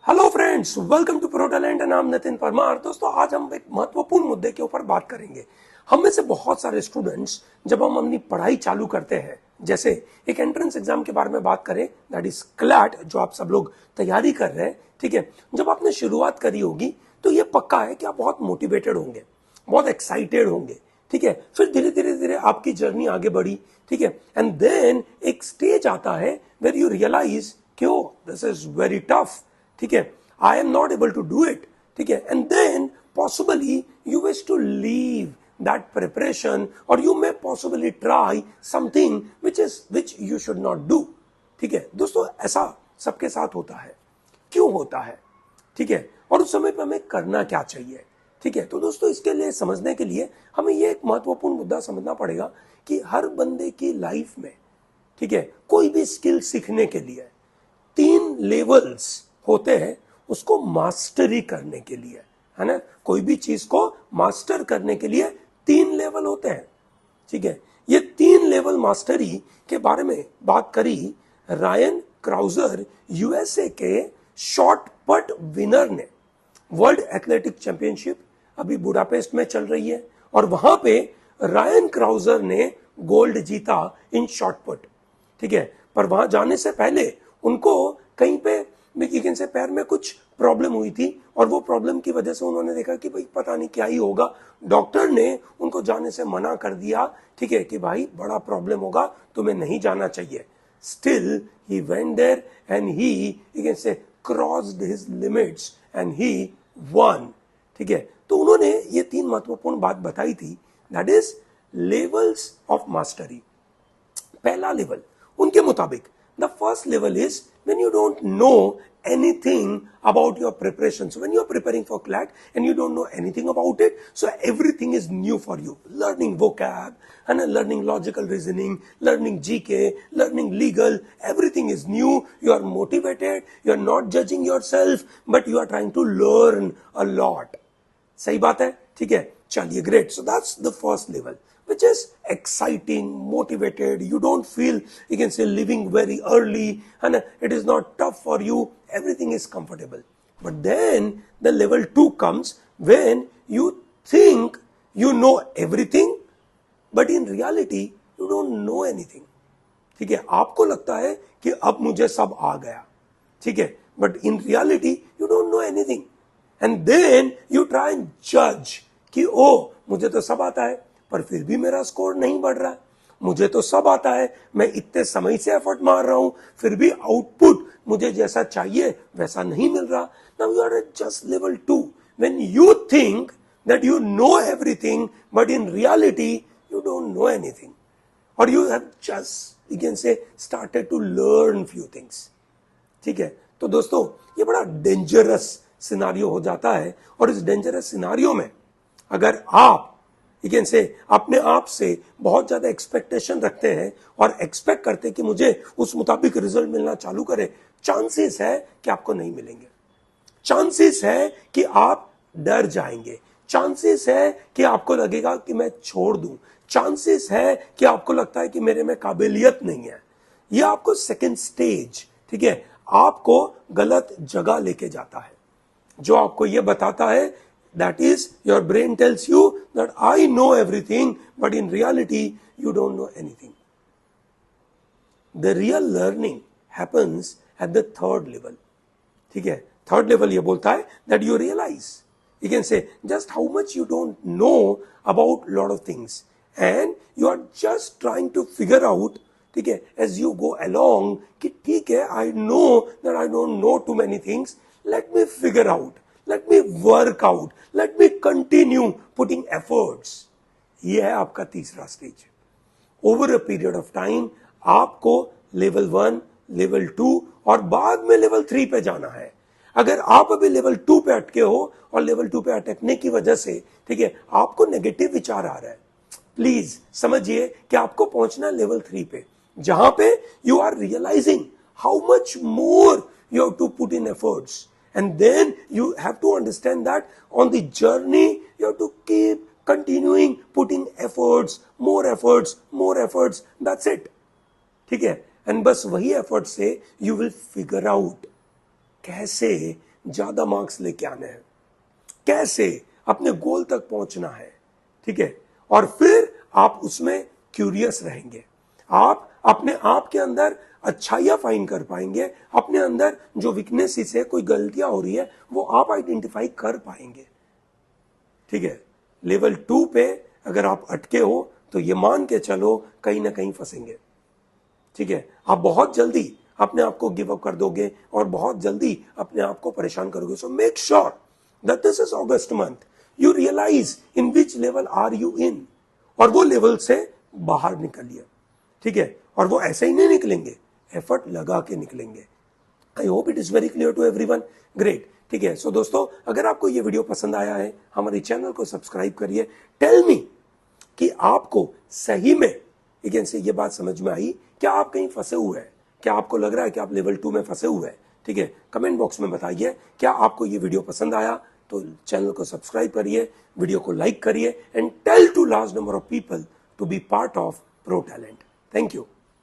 Hello friends, welcome to pro talent and नाम नितिन परमार। दोस्तों, आज हम एक महत्वपूर्ण मुद्दे के ऊपर बात करेंगे। हम में से बहुत सारे स्टूडेंट्स जब हम अपनी पढ़ाई चालू करते हैं, जैसे एक एंट्रेंस एग्जाम के बारे में बात करें, दैट इज क्लैट, जो आप सब लोग तैयारी कर रहे हैं, ठीक है। जब आपने शुरुआत करी होगी तो ये पक्का है कि आप बहुत मोटिवेटेड होंगे, बहुत एक्साइटेड होंगे, ठीक है। फिर धीरे धीरे धीरे आपकी जर्नी आगे बढ़ी, ठीक है। एंड देन एक स्टेज आता है वेर यू रियलाइज कि oh this is very tough, ठीक है, I am not able to do it, ठीक है। And then possibly you wish to leave that preparation और you may possibly try something which you should not do, ठीक है। दोस्तों, ऐसा सबके साथ होता है। क्यों होता है, ठीक है, और उस समय पर हमें करना क्या चाहिए, ठीक है। तो दोस्तों, इसके लिए समझने के लिए हमें ये एक महत्वपूर्ण मुद्दा समझना पड़ेगा कि हर बंदे की लाइफ में, ठीक है, कोई भी स्किल सीखने के लिए 3 लेवल्स होते हैं उसको मास्टरी करने के लिए, है ना। कोई भी चीज को मास्टर करने के लिए 3 लेवल होते हैं, ठीक है। ये 3 लेवल मास्टरी के बारे में बात करी रायन क्राउजर, यूएसए के शॉर्ट पट विनर ने। वर्ल्ड एथलेटिक चैंपियनशिप अभी बुडापेस्ट में चल रही है और वहां पे रायन क्राउजर ने गोल्ड जीता इन शॉर्ट पट, ठीक है। पर वहां जाने से पहले उनको कहीं पे से पैर में कुछ प्रॉब्लम हुई थी और वो प्रॉब्लम की वजह से उन्होंने देखा कि भाई पता नहीं क्या ही होगा। डॉक्टर ने उनको जाने से मना कर दिया, ठीक है, कि भाई बड़ा प्रॉब्लम होगा, तुम्हें नहीं जाना चाहिए। Still he went there and he has crossed his limits and he won, ठीक है। तो उन्होंने ये 3 महत्वपूर्ण बात बताई थी, that is levels of mastery. पहला लेवल उनके मुताबिक, the first level is when you don't know anything about your preparation. So when you're preparing for CLAT and you don't know anything about it, so everything is new for you. Learning vocab and learning logical reasoning, learning GK, learning legal, everything is new. You are motivated, you are not judging yourself, but you are trying to learn a lot. सही बात है, ठीक है। चलिए, great. So that's the first level which is exciting, motivated. You don't feel, you can say, living very early and it is not tough for you. Everything is comfortable. But then the level 2 comes when you think you know everything, but in reality you don't know anything. ठीक है, आपको लगता है कि अब मुझे सब आ गया, ठीक है, but in reality you don't know anything. And then you try and judge कि ओ मुझे तो सब आता है पर फिर भी मेरा स्कोर नहीं बढ़ रहा है, मुझे तो सब आता है, मैं इतने समय से एफर्ट मार रहा हूं, फिर भी आउटपुट मुझे जैसा चाहिए वैसा नहीं मिल रहा। Now you are at just level 2 when you think that you know everything but in reality you don't know anything और you have just, you can say, started to learn few things, ठीक है। तो दोस्तों, ये बड़ा dangerous scenario हो जाता है और इस डेंजरस सिनारियो में अगर आप, यू कैन से, अपने आप से बहुत ज्यादा एक्सपेक्टेशन रखते हैं और एक्सपेक्ट करते हैं कि मुझे उस मुताबिक रिजल्ट मिलना चालू करे, चांसेस है कि आपको नहीं मिलेंगे, चांसेस है कि आप डर जाएंगे, चांसेस है कि आपको लगेगा कि मैं छोड़ दूं, चांसेस है कि आपको लगता है कि मेरे में काबिलियत नहीं है। ये आपको सेकंड स्टेज, ठीक है, आपको गलत जगह लेके जाता है, जो आपको ये बताता है, that is your brain tells you that I know everything but in reality you don't know anything. The real learning happens at the third level, ठीक है। थर्ड लेवल ये बोलता है that you realize, you can say, just how much you don't know about lot of things and you are just trying to figure out, ठीक है, as you go along कि ठीक है, I know that I don't know too many things, let me figure out, let me work out, let me continue putting efforts. ये है आपका तीसरा stage. Over a period of time आपको level 1, level 2 और बाद में लेवल 3 पे जाना है। अगर आप अभी लेवल 2 पे अटके हो और लेवल 2 पे अटकने की वजह से, ठीक है, आपको नेगेटिव विचार आ रहा है, प्लीज समझिए कि आपको पहुंचना लेवल 3 पे, जहां पे you are realising how much more you have to put in efforts. And then you have to understand that on the journey you have to keep continuing putting efforts, more efforts, more efforts. That's it. ठीक है, and बस वही effort से you will figure out कैसे ज्यादा marks लेके आने हैं, कैसे अपने गोल तक पहुंचना है, ठीक है। और फिर आप उसमें क्यूरियस रहेंगे, आप अपने आप के अंदर अच्छाइयां फाइंड कर पाएंगे, अपने अंदर जो वीकनेसेस है, कोई गलतियां हो रही है, वो आप आइडेंटिफाई कर पाएंगे, ठीक है। लेवल 2 पे अगर आप अटके हो तो ये मान के चलो कहीं ना कहीं फंसेंगे, ठीक है। आप बहुत जल्दी अपने आप को गिव अप कर दोगे और बहुत जल्दी अपने आप को परेशान करोगे। So make sure that this is August month you realise in which level are you in, और वो लेवल से बाहर निकलिए, ठीक है। और वो ऐसे ही नहीं निकलेंगे, एफर्ट लगा के निकलेंगे। I hope it is very clear to everyone. Great, ठीक है। सो दोस्तों, अगर आपको ये वीडियो पसंद आया है, हमारे चैनल को सब्सक्राइब करिए। टेल मी कि आपको सही में again से ये बात समझ में आई, क्या आप कहीं फंसे हुए हैं, क्या आपको लग रहा है कि आप लेवल 2 में फंसे हुए हैं, ठीक है। कमेंट बॉक्स में बताइए। क्या आपको ये वीडियो पसंद आया तो चैनल को सब्सक्राइब करिए, वीडियो को लाइक करिए, and tell to large number of people to be part of pro talent. Thank you.